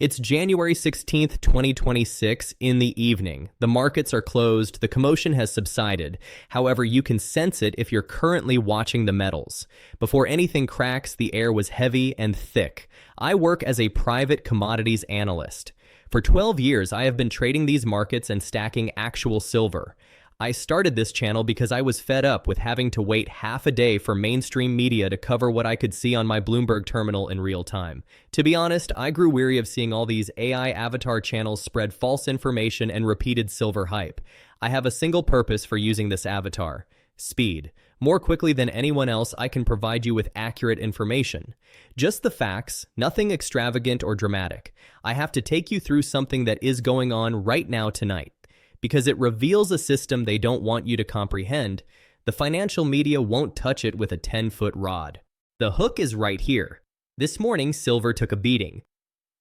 It's January 16th, 2026 in the evening. The markets are closed, the commotion has subsided. However, you can sense it if you're currently watching the metals. Before anything cracks, the air was heavy and thick. I work as a private commodities analyst. For 12 years, I have been trading these markets and stacking actual silver. I started this channel because I was fed up with having to wait half a day for mainstream media to cover what I could see on my Bloomberg terminal in real time. To be honest, I grew weary of seeing all these AI avatar channels spread false information and repeated silver hype. I have a single purpose for using this avatar: speed. More quickly than anyone else, I can provide you with accurate information. Just the facts, nothing extravagant or dramatic. I have to take you through something that is going on right now tonight. Because it reveals a system they don't want you to comprehend, the financial media won't touch it with a 10-foot rod. The hook is right here. This morning, silver took a beating.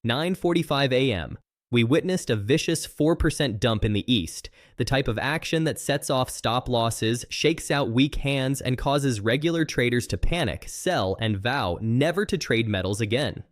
9:45 a.m., we witnessed a vicious 4% dump in the east, the type of action that sets off stop losses, shakes out weak hands, and causes regular traders to panic, sell, and vow never to trade metals again.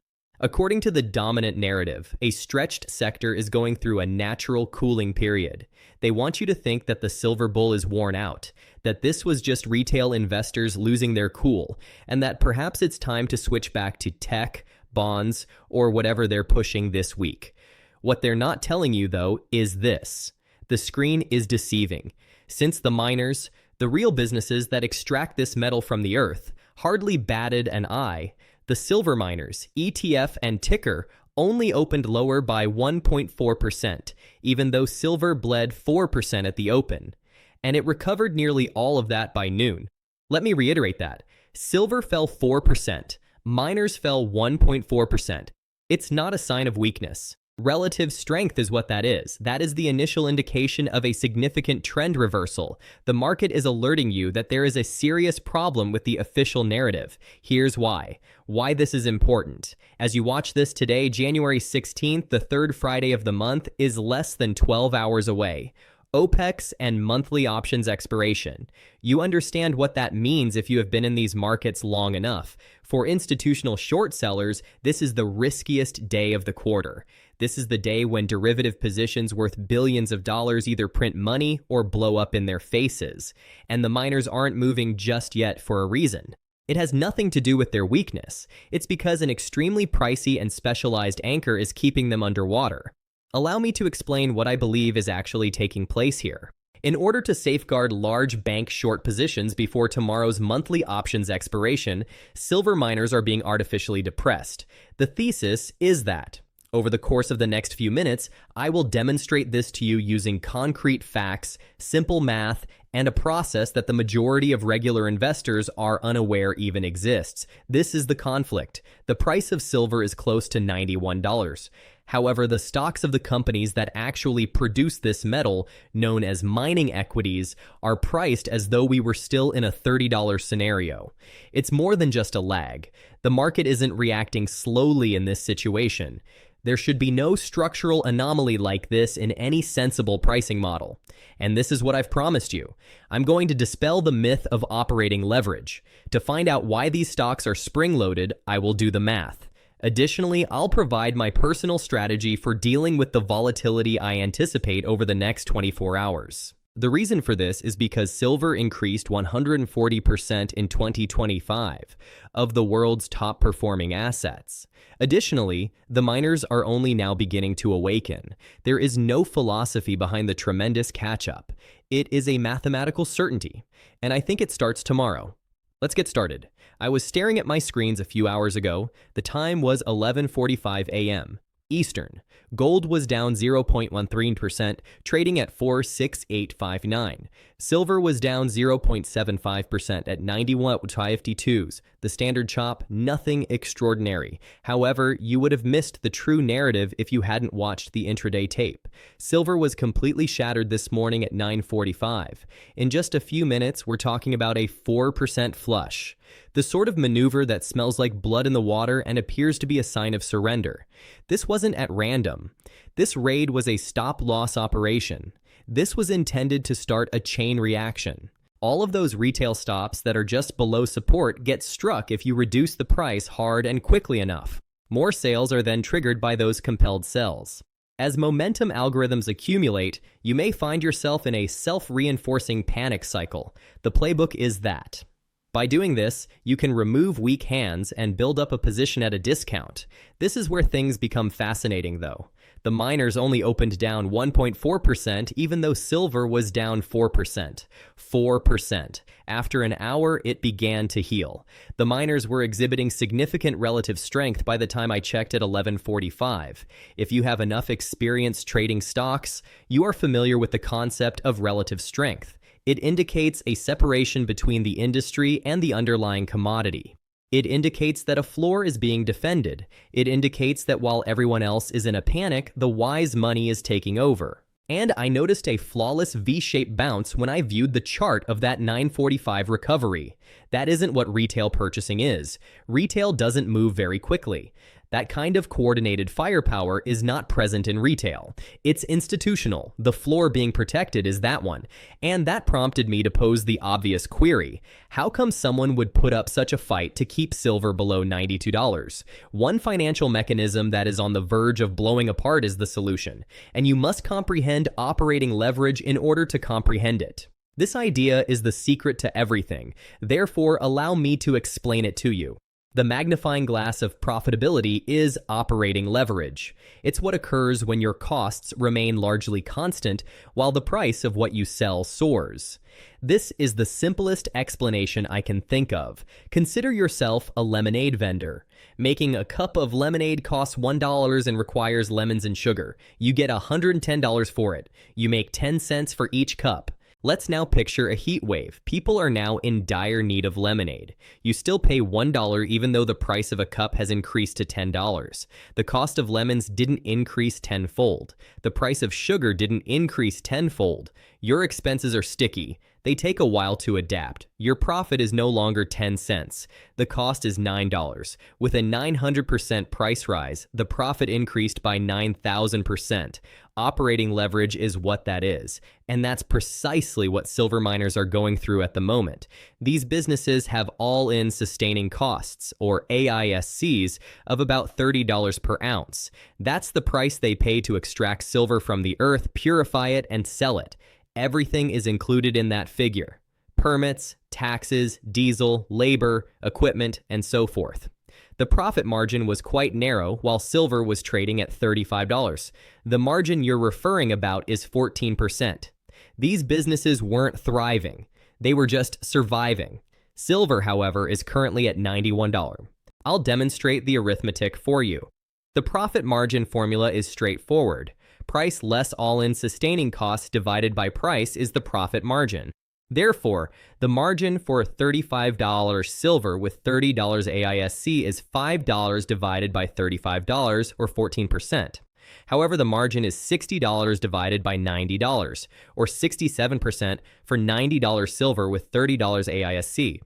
According to the dominant narrative, a stretched sector is going through a natural cooling period. They want you to think that the silver bull is worn out, that this was just retail investors losing their cool, and that perhaps it's time to switch back to tech, bonds, or whatever they're pushing this week. What they're not telling you, though, is this: the screen is deceiving. Since the miners, the real businesses that extract this metal from the earth, hardly batted an eye, the silver miners, ETF and ticker, only opened lower by 1.4%, even though silver bled 4% at the open. And it recovered nearly all of that by noon. Let me reiterate that. Silver fell 4%. Miners fell 1.4%. It's not a sign of weakness. Relative strength is what that is. That is the initial indication of a significant trend reversal. The market is alerting you that there is a serious problem with the official narrative. Here's why. Why this is important. As you watch this today, January 16th, the third Friday of the month, is less than 12 hours away. OPEX and monthly options expiration. You understand what that means if you have been in these markets long enough. For institutional short sellers, this is the riskiest day of the quarter. This is the day when derivative positions worth billions of dollars either print money or blow up in their faces. And the miners aren't moving just yet for a reason. It has nothing to do with their weakness. It's because an extremely pricey and specialized anchor is keeping them underwater. Allow me to explain what I believe is actually taking place here. In order to safeguard large bank short positions before tomorrow's monthly options expiration, silver miners are being artificially depressed. The thesis is that over the course of the next few minutes, I will demonstrate this to you using concrete facts, simple math, and a process that the majority of regular investors are unaware even exists. This is the conflict. The price of silver is close to $91. However, the stocks of the companies that actually produce this metal, known as mining equities, are priced as though we were still in a $30 scenario. It's more than just a lag. The market isn't reacting slowly in this situation. There should be no structural anomaly like this in any sensible pricing model. And this is what I've promised you. I'm going to dispel the myth of operating leverage. To find out why these stocks are spring-loaded, I will do the math. Additionally, I'll provide my personal strategy for dealing with the volatility I anticipate over the next 24 hours. The reason for this is because silver increased 140% in 2025 of the world's top performing assets. Additionally, the miners are only now beginning to awaken. There is no philosophy behind the tremendous catch-up. It is a mathematical certainty, and I think it starts tomorrow. Let's get started. I was staring at my screens a few hours ago. The time was 11:45 a.m. Eastern. Gold was down 0.13%, trading at 46859. Silver was down 0.75% at 91.52s. The standard chop, nothing extraordinary. However, you would have missed the true narrative if you hadn't watched the intraday tape. Silver was completely shattered this morning at 9:45. In just a few minutes, we're talking about a 4% flush. The sort of maneuver that smells like blood in the water and appears to be a sign of surrender. This wasn't at random. This raid was a stop-loss operation. This was intended to start a chain reaction. All of those retail stops that are just below support get struck if you reduce the price hard and quickly enough. More sales are then triggered by those compelled sells. As momentum algorithms accumulate, you may find yourself in a self-reinforcing panic cycle. The playbook is that. By doing this, you can remove weak hands and build up a position at a discount. This is where things become fascinating, though. The miners only opened down 1.4%, even though silver was down 4%. 4%. After an hour, it began to heal. The miners were exhibiting significant relative strength by the time I checked at 11:45. If you have enough experience trading stocks, you are familiar with the concept of relative strength. It indicates a separation between the industry and the underlying commodity. It indicates that a floor is being defended. It indicates that while everyone else is in a panic, the wise money is taking over. And I noticed a flawless V-shaped bounce when I viewed the chart of that 9:45 recovery. That isn't what retail purchasing is. Retail doesn't move very quickly. That kind of coordinated firepower is not present in retail. It's institutional. The floor being protected is that one. And that prompted me to pose the obvious query. How come someone would put up such a fight to keep silver below $92? One financial mechanism that is on the verge of blowing apart is the solution. And you must comprehend operating leverage in order to comprehend it. This idea is the secret to everything. Therefore, allow me to explain it to you. The magnifying glass of profitability is operating leverage. It's what occurs when your costs remain largely constant while the price of what you sell soars. This is the simplest explanation I can think of. Consider yourself a lemonade vendor. Making a cup of lemonade costs $1 and requires lemons and sugar. You get $110 for it. You make 10 cents for each cup. Let's now picture a heat wave. People are now in dire need of lemonade. You still pay $1 even though the price of a cup has increased to $10. The cost of lemons didn't increase tenfold. The price of sugar didn't increase tenfold. Your expenses are sticky. They take a while to adapt. Your profit is no longer 10 cents. The cost is $9. With a 900% price rise, the profit increased by 9,000%. Operating leverage is what that is. And that's precisely what silver miners are going through at the moment. These businesses have all-in sustaining costs, or AISCs, of about $30 per ounce. That's the price they pay to extract silver from the earth, purify it, and sell it. Everything is included in that figure. Permits, taxes, diesel, labor, equipment, and so forth. The profit margin was quite narrow while silver was trading at $35. The margin you're referring about is 14%. These businesses weren't thriving. They were just surviving. Silver, however, is currently at $91. I'll demonstrate the arithmetic for you. The profit margin formula is straightforward. Price less all-in sustaining costs divided by price is the profit margin. Therefore, the margin for $35 silver with $30 AISC is $5 divided by $35, or 14%. However, the margin is $60 divided by $90, or 67% for $90 silver with $30 AISC.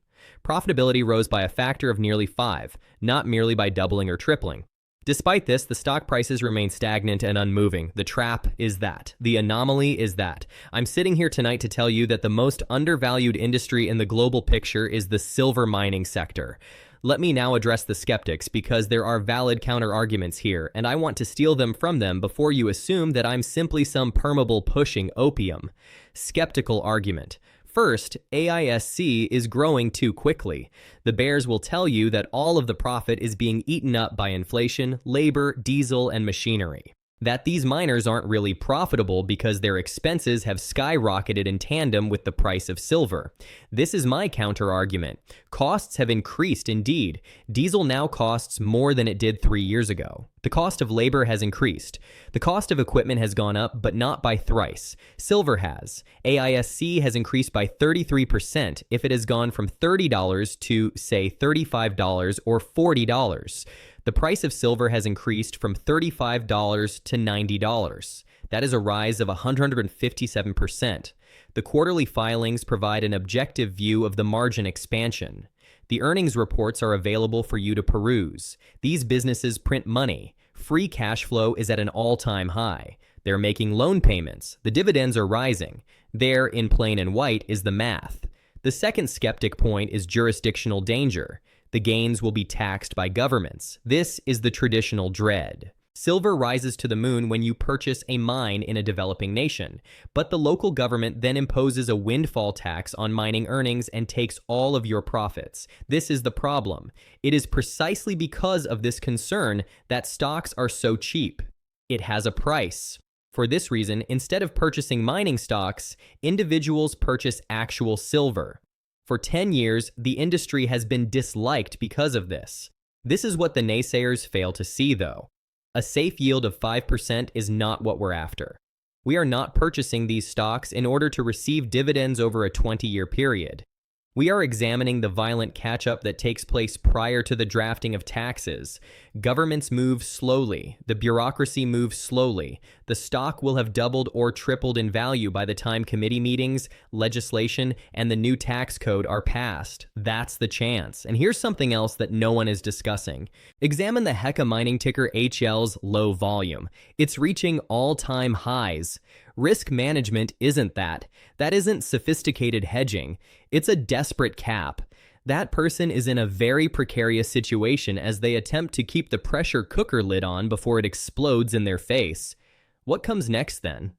Profitability rose by a factor of nearly 5, not merely by doubling or tripling. Despite this, the stock prices remain stagnant and unmoving. The trap is that. The anomaly is that. I'm sitting here tonight to tell you that the most undervalued industry in the global picture is the silver mining sector. Let me now address the skeptics because there are valid counter-arguments here, and I want to steal them from them before you assume that I'm simply some permeable pushing opium. Skeptical argument. First, AISC is growing too quickly. The bears will tell you that all of the profit is being eaten up by inflation, labor, diesel, and machinery. That these miners aren't really profitable because their expenses have skyrocketed in tandem with the price of silver. This is my counter-argument. Costs have increased indeed. Diesel now costs more than it did 3 years ago. The cost of labor has increased. The cost of equipment has gone up, but not by thrice. Silver has. AISC has increased by 33% if it has gone from $30 to, say, $35 or $40. The price of silver has increased from $35 to $90. That is a rise of 157%. The quarterly filings provide an objective view of the margin expansion. The earnings reports are available for you to peruse. These businesses print money. Free cash flow is at an all-time high. They're making loan payments. The dividends are rising. There, in plain and white, is the math. The second skeptic point is jurisdictional danger. The gains will be taxed by governments. This is the traditional dread. Silver rises to the moon when you purchase a mine in a developing nation, but the local government then imposes a windfall tax on mining earnings and takes all of your profits. This is the problem. It is precisely because of this concern that stocks are so cheap. It has a price. For this reason, instead of purchasing mining stocks, individuals purchase actual silver. For 10 years, the industry has been disliked because of this. This is what the naysayers fail to see, though. A safe yield of 5% is not what we're after. We are not purchasing these stocks in order to receive dividends over a 20-year period. We are examining the violent catch-up that takes place prior to the drafting of taxes. Governments move slowly. The bureaucracy moves slowly. The stock will have doubled or tripled in value by the time committee meetings, legislation, and the new tax code are passed. That's the chance. And here's something else that no one is discussing. Examine the Heka mining ticker HL's low volume. It's reaching all-time highs. Risk management isn't that. That isn't sophisticated hedging. It's a desperate cap. That person is in a very precarious situation as they attempt to keep the pressure cooker lid on before it explodes in their face. What comes next then?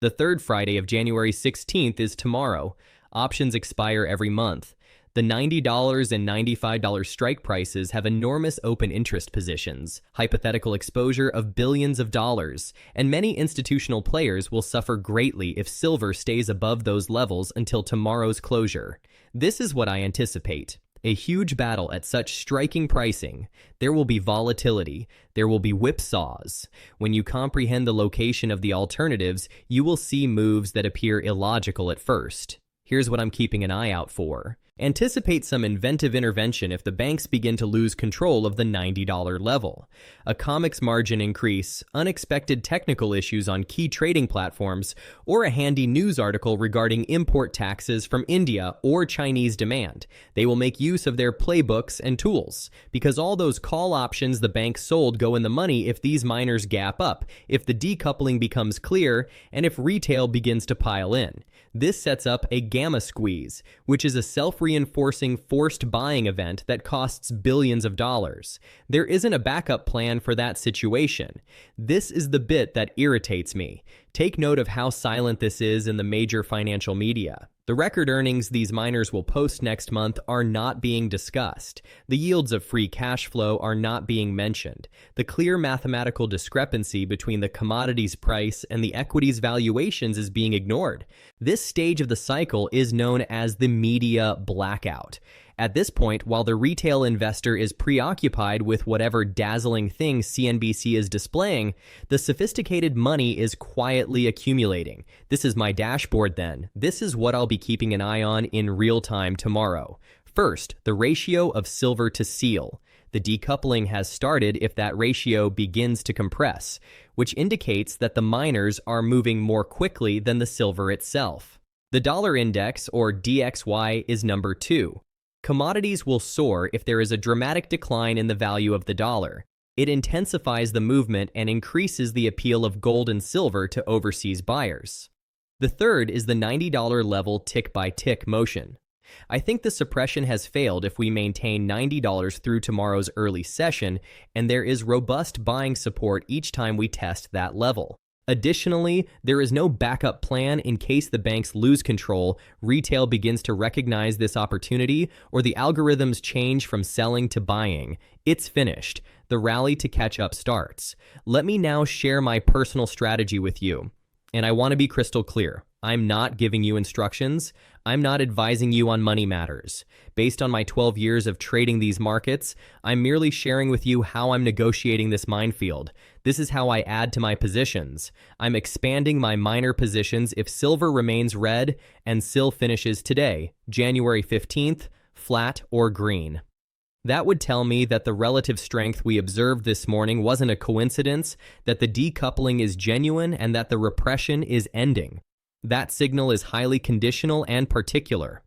The third Friday of January 16th is tomorrow. Options expire every month. The $90 and $95 strike prices have enormous open interest positions, hypothetical exposure of billions of dollars, and many institutional players will suffer greatly if silver stays above those levels until tomorrow's closure. This is what I anticipate. A huge battle at such striking pricing. There will be volatility. There will be whipsaws. When you comprehend the location of the alternatives, you will see moves that appear illogical at first. Here's what I'm keeping an eye out for. Anticipate some inventive intervention if the banks begin to lose control of the $90 level. A COMEX margin increase, unexpected technical issues on key trading platforms, or a handy news article regarding import taxes from India or Chinese demand. They will make use of their playbooks and tools, because all those call options the banks sold go in the money if these miners gap up, if the decoupling becomes clear, and if retail begins to pile in. This sets up a gamma squeeze, which is a self-reinforcing forced buying event that costs billions of dollars. There isn't a backup plan for that situation. This is the bit that irritates me. Take note of how silent this is in the major financial media. The record earnings these miners will post next month are not being discussed. The yields of free cash flow are not being mentioned. The clear mathematical discrepancy between the commodity's price and the equity's valuations is being ignored. This stage of the cycle is known as the media blackout. At this point, while the retail investor is preoccupied with whatever dazzling thing CNBC is displaying, the sophisticated money is quietly accumulating. This is my dashboard then. This is what I'll be keeping an eye on in real time tomorrow. First, the ratio of silver to seal. The decoupling has started if that ratio begins to compress, which indicates that the miners are moving more quickly than the silver itself. The dollar index, or DXY, is number 2. Commodities will soar if there is a dramatic decline in the value of the dollar. It intensifies the movement and increases the appeal of gold and silver to overseas buyers. The third is the $90 level tick-by-tick motion. I think the suppression has failed if we maintain $90 through tomorrow's early session, and there is robust buying support each time we test that level. Additionally, there is no backup plan in case the banks lose control, retail begins to recognize this opportunity, or the algorithms change from selling to buying. It's finished. The rally to catch up starts. Let me now share my personal strategy with you. And I want to be crystal clear. I'm not giving you instructions. I'm not advising you on money matters. Based on my 12 years of trading these markets, I'm merely sharing with you how I'm negotiating this minefield. This is how I add to my positions. I'm expanding my minor positions if silver remains red and SIL finishes today, January 15th, flat or green. That would tell me that the relative strength we observed this morning wasn't a coincidence, that the decoupling is genuine, and that the repression is ending. That signal is highly conditional and particular.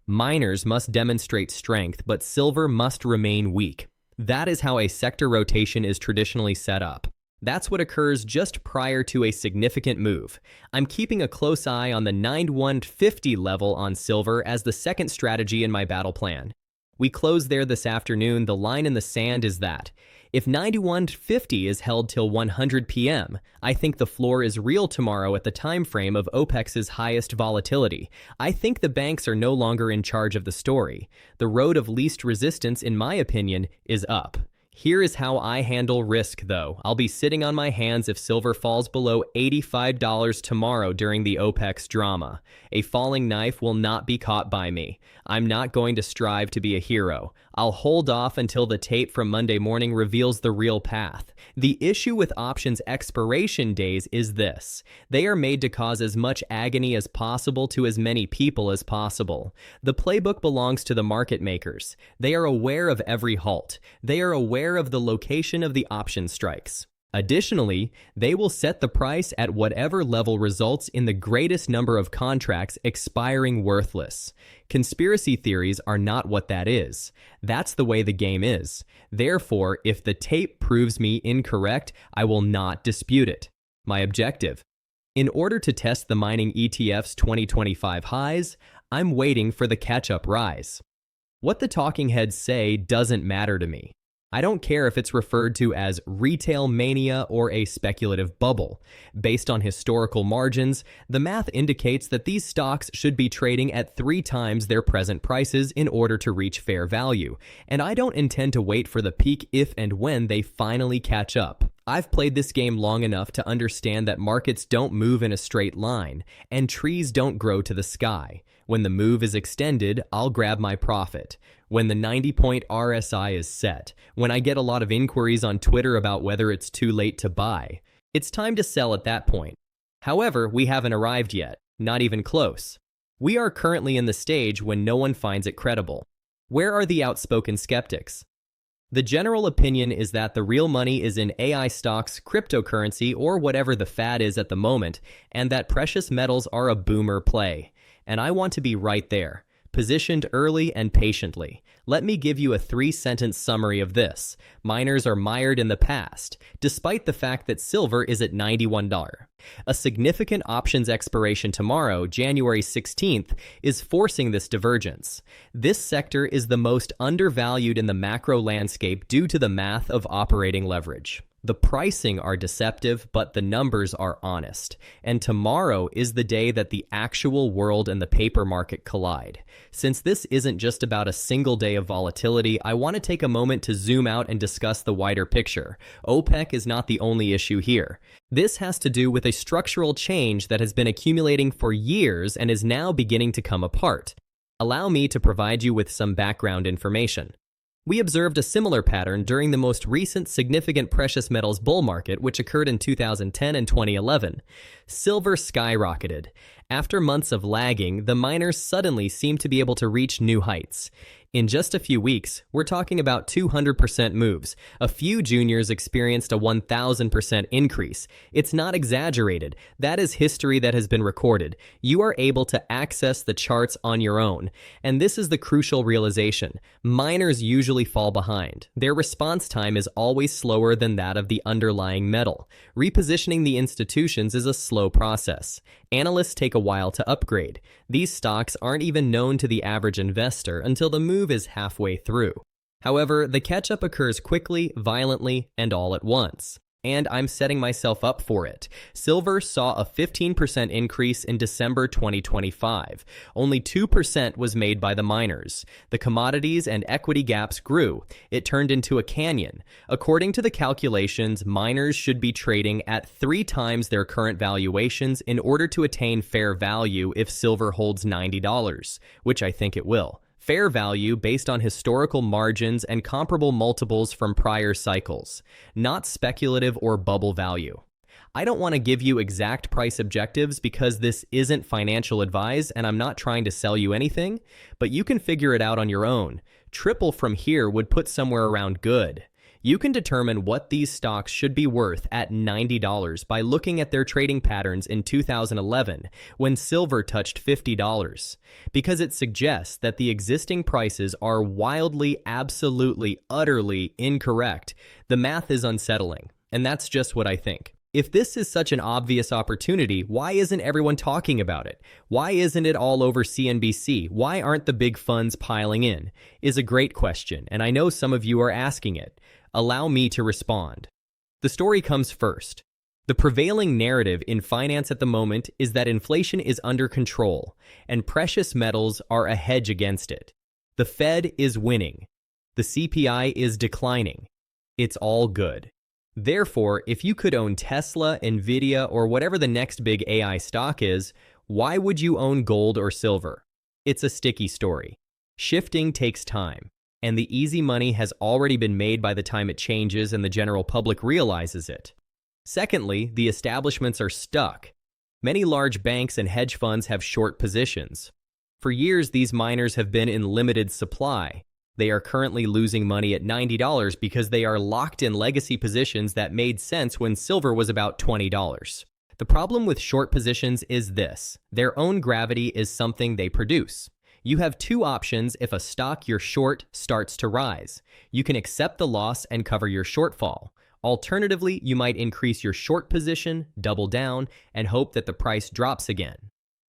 Miners must demonstrate strength, but silver must remain weak. That is how a sector rotation is traditionally set up. That's what occurs just prior to a significant move. I'm keeping a close eye on the 9150 level on silver as the second strategy in my battle plan. We close there this afternoon. The line in the sand is that if 91.50 is held till 100 p.m., I think the floor is real tomorrow at the time frame of OPEC's highest volatility. I think the banks are no longer in charge of the story. The road of least resistance, in my opinion, is up. Here is how I handle risk, though. I'll be sitting on my hands if silver falls below $85 tomorrow during the OPEC's drama. A falling knife will not be caught by me. I'm not going to strive to be a hero. I'll hold off until the tape from Monday morning reveals the real path. The issue with options expiration days is this: they are made to cause as much agony as possible to as many people as possible. The playbook belongs to the market makers. They are aware of every halt. They are aware of the location of the option strikes. Additionally, they will set the price at whatever level results in the greatest number of contracts expiring worthless. Conspiracy theories are not what that is. That's the way the game is. Therefore, if the tape proves me incorrect, I will not dispute it. My objective: in order to test the mining ETF's 2025 highs, I'm waiting for the catch-up rise. What the talking heads say doesn't matter to me. I don't care if it's referred to as retail mania or a speculative bubble. Based on historical margins, the math indicates that these stocks should be trading at 3 times their present prices in order to reach fair value, and I don't intend to wait for the peak if and when they finally catch up. I've played this game long enough to understand that markets don't move in a straight line, and trees don't grow to the sky. When the move is extended, I'll grab my profit. When the 90-point RSI is set, when I get a lot of inquiries on Twitter about whether it's too late to buy, it's time to sell at that point. However, we haven't arrived yet, not even close. We are currently in the stage when no one finds it credible. Where are the outspoken skeptics? The general opinion is that the real money is in AI stocks, cryptocurrency, or whatever the fad is at the moment, and that precious metals are a boomer play. And I want to be right there, positioned early and patiently. Let me give you a 3-sentence summary of this. Miners are mired in the past, despite the fact that silver is at $91. A significant options expiration tomorrow, January 16th, is forcing this divergence. This sector is the most undervalued in the macro landscape due to the math of operating leverage. The pricing are deceptive, but the numbers are honest. And tomorrow is the day that the actual world and the paper market collide. Since this isn't just about a single day of volatility, I want to take a moment to zoom out and discuss the wider picture. OPEC is not the only issue here. This has to do with a structural change that has been accumulating for years and is now beginning to come apart. Allow me to provide you with some background information. We observed a similar pattern during the most recent significant precious metals bull market, which occurred in 2010 and 2011. Silver skyrocketed. After months of lagging, the miners suddenly seemed to be able to reach new heights. In just a few weeks, we're talking about 200% moves. A few juniors experienced a 1,000% increase. It's not exaggerated. That is history that has been recorded. You are able to access the charts on your own. And this is the crucial realization. Miners usually fall behind. Their response time is always slower than that of the underlying metal. Repositioning the institutions is a slow process. Analysts take a while to upgrade. These stocks aren't even known to the average investor until the move is halfway through. However, the catch-up occurs quickly, violently, and all at once. And I'm setting myself up for it. Silver saw a 15% increase in December 2025. Only 2% was made by the miners. The commodities and equity gaps grew. It turned into a canyon. According to the calculations, miners should be trading at 3 times their current valuations in order to attain fair value if silver holds $90, which I think it will. Fair value based on historical margins and comparable multiples from prior cycles, not speculative or bubble value. I don't want to give you exact price objectives because this isn't financial advice and I'm not trying to sell you anything, but you can figure it out on your own. Triple from here would put somewhere around good. You can determine what these stocks should be worth at $90 by looking at their trading patterns in 2011 when silver touched $50, because it suggests that the existing prices are wildly, absolutely, utterly incorrect. The math is unsettling, and that's just what I think. If this is such an obvious opportunity, why isn't everyone talking about it? Why isn't it all over CNBC? Why aren't the big funds piling in? Is a great question, and I know some of you are asking it. Allow me to respond. The story comes first. The prevailing narrative in finance at the moment is that inflation is under control, and precious metals are a hedge against it. The Fed is winning. The CPI is declining. It's all good. Therefore, if you could own Tesla, Nvidia, or whatever the next big AI stock is, why would you own gold or silver? It's a sticky story. Shifting takes time, and the easy money has already been made by the time it changes and the general public realizes it. Secondly, the establishments are stuck. Many large banks and hedge funds have short positions. For years, these miners have been in limited supply. They are currently losing money at $90 because they are locked in legacy positions that made sense when silver was about $20. The problem with short positions is this: their own gravity is something they produce. You have two options if a stock you're short starts to rise. You can accept the loss and cover your shortfall. Alternatively, you might increase your short position, double down, and hope that the price drops again.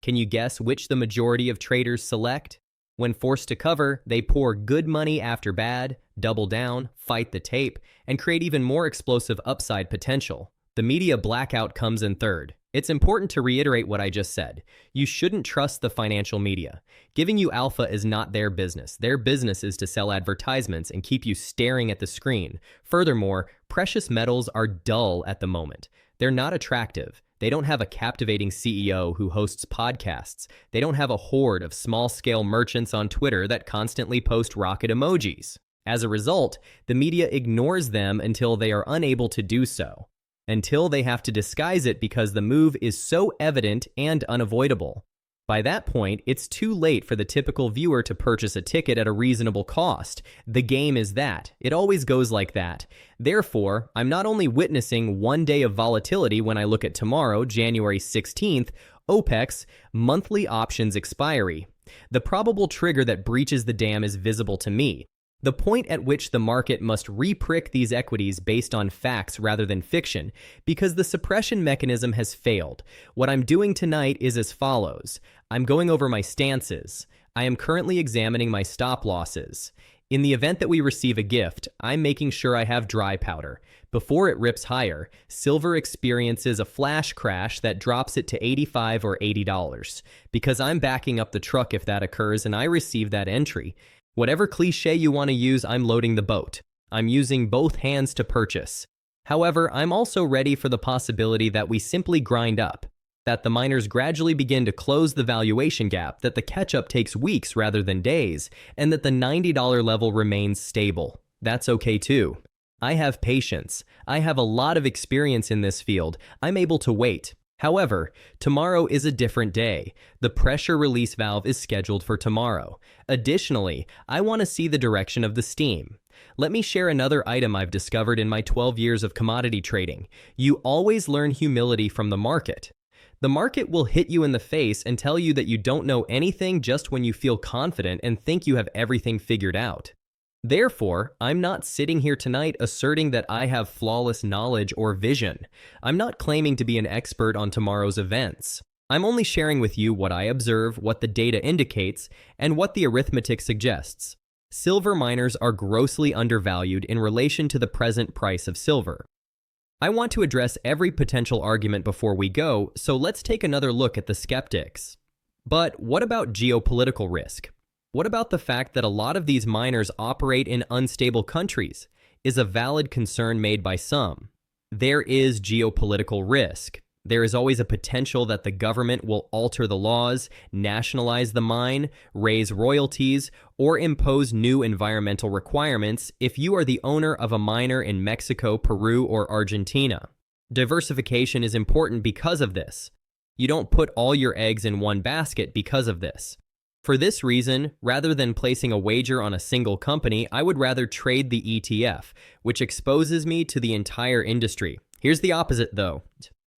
Can you guess which the majority of traders select? When forced to cover, they pour good money after bad, double down, fight the tape, and create even more explosive upside potential. The media blackout comes in third. It's important to reiterate what I just said. You shouldn't trust the financial media. Giving you alpha is not their business. Their business is to sell advertisements and keep you staring at the screen. Furthermore, precious metals are dull at the moment. They're not attractive. They don't have a captivating CEO who hosts podcasts. They don't have a horde of small-scale merchants on Twitter that constantly post rocket emojis. As a result, the media ignores them until they are unable to do so, until they have to disguise it because the move is so evident and unavoidable. By that point, it's too late for the typical viewer to purchase a ticket at a reasonable cost. The game is that. It always goes like that. Therefore, I'm not only witnessing one day of volatility when I look at tomorrow, January 16th, OPEC's monthly options expiry. The probable trigger that breaches the dam is visible to me. The point at which the market must re-prick these equities based on facts rather than fiction, because the suppression mechanism has failed. What I'm doing tonight is as follows. I'm going over my stances. I am currently examining my stop losses. In the event that we receive a gift, I'm making sure I have dry powder. Before it rips higher, silver experiences a flash crash that drops it to $85 or $80. Because I'm backing up the truck if that occurs and I receive that entry. Whatever cliche you want to use, I'm loading the boat. I'm using both hands to purchase. However, I'm also ready for the possibility that we simply grind up, that the miners gradually begin to close the valuation gap, that the catch-up takes weeks rather than days, and that the $90 level remains stable. That's okay too. I have patience. I have a lot of experience in this field. I'm able to wait. However, tomorrow is a different day. The pressure release valve is scheduled for tomorrow. Additionally, I want to see the direction of the steam. Let me share another item I've discovered in my 12 years of commodity trading. You always learn humility from the market. The market will hit you in the face and tell you that you don't know anything just when you feel confident and think you have everything figured out. Therefore, I'm not sitting here tonight asserting that I have flawless knowledge or vision. I'm not claiming to be an expert on tomorrow's events. I'm only sharing with you what I observe, what the data indicates, and what the arithmetic suggests. Silver miners are grossly undervalued in relation to the present price of silver. I want to address every potential argument before we go, so let's take another look at the skeptics. But what about geopolitical risk? What about the fact that a lot of these miners operate in unstable countries? Is a valid concern made by some. There is geopolitical risk. There is always a potential that the government will alter the laws, nationalize the mine, raise royalties, or impose new environmental requirements if you are the owner of a miner in Mexico, Peru, or Argentina. Diversification is important because of this. You don't put all your eggs in one basket because of this. For this reason, rather than placing a wager on a single company, I would rather trade the ETF, which exposes me to the entire industry. Here's the opposite, though.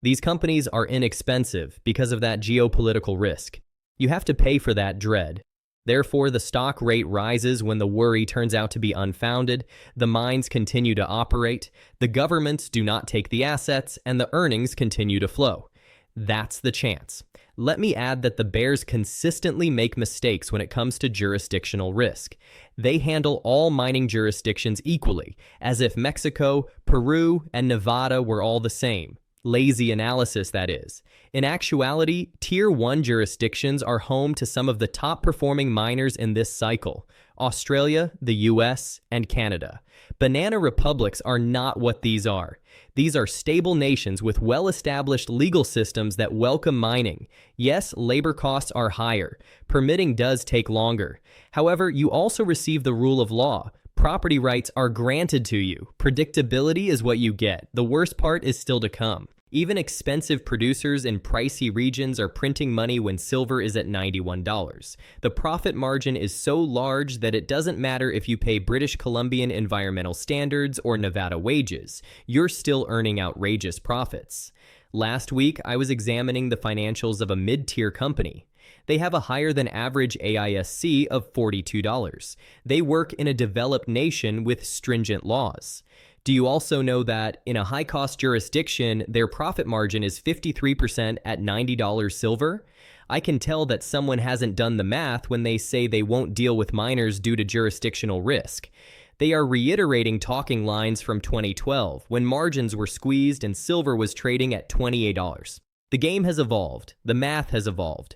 These companies are inexpensive because of that geopolitical risk. You have to pay for that dread. Therefore, the stock rate rises when the worry turns out to be unfounded, the mines continue to operate, the governments do not take the assets, and the earnings continue to flow. That's the chance. Let me add that the bears consistently make mistakes when it comes to jurisdictional risk. They handle all mining jurisdictions equally, as if Mexico, Peru, and Nevada were all the same. Lazy analysis, that is. In actuality, Tier 1 jurisdictions are home to some of the top-performing miners in this cycle: Australia, the US, and Canada. Banana republics are not what these are. These are stable nations with well-established legal systems that welcome mining. Yes, labor costs are higher. Permitting does take longer. However, you also receive the rule of law. Property rights are granted to you. Predictability is what you get. The worst part is still to come. Even expensive producers in pricey regions are printing money when silver is at $91. The profit margin is so large that it doesn't matter if you pay British Columbian environmental standards or Nevada wages, you're still earning outrageous profits. Last week, I was examining the financials of a mid-tier company. They have a higher than average AISC of $42. They work in a developed nation with stringent laws. Do you also know that in a high-cost jurisdiction, their profit margin is 53% at $90 silver? I can tell that someone hasn't done the math when they say they won't deal with miners due to jurisdictional risk. They are reiterating talking lines from 2012, when margins were squeezed and silver was trading at $28. The game has evolved. The math has evolved.